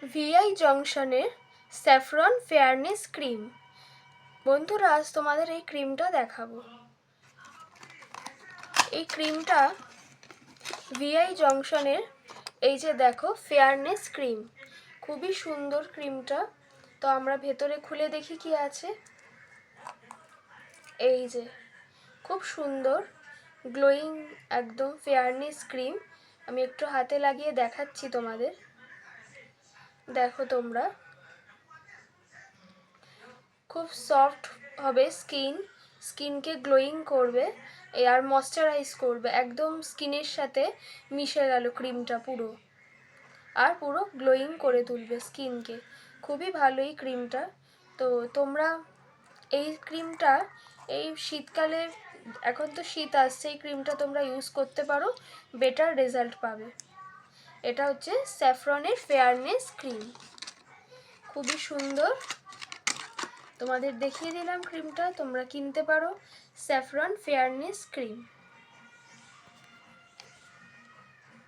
Vi জংশনের saffron fairness cream. বন্ধুরা, আজ তোমাদের এই ক্রিমটা দেখাবো। এই ক্রিমটা ভিআই জংশনের, এই যে দেখো, ফেয়ারনেস ক্রিম। খুবই সুন্দর ক্রিমটা। তো আমরা ভেতরে খুলে দেখি কি আছে। এই যে খুব সুন্দর গ্লোয়িং একদম ফেয়ারনেস ক্রিম। আমি একটু হাতে লাগিয়ে দেখাচ্ছি তোমাদের। দেখো তোমরা, খুব সফট হবে স্কিনকে গ্লোয়িং করবে আর ময়শ্চারাইজ করবে, একদম স্কিনের সাথে মিশে গেল ক্রিমটা পুরো, আর পুরো গ্লোয়িং করে তুলবে স্কিনকে। খুবই ভালো এই ক্রিমটা। তো তোমরা এই ক্রিমটা এই শীতকালে, এখন তো শীত আসছে, এই ক্রিমটা তোমরা ইউজ করতে পারো, বেটার রেজাল্ট পাবে। এটা হচ্ছে স্যাফরনের ফেয়ারনেস ক্রিম, খুবই সুন্দর। তোমাদের দেখিয়ে দিলাম ক্রিমটা, তোমরা কিনতে পারো স্যাফরন ফেয়ারনেস ক্রিম।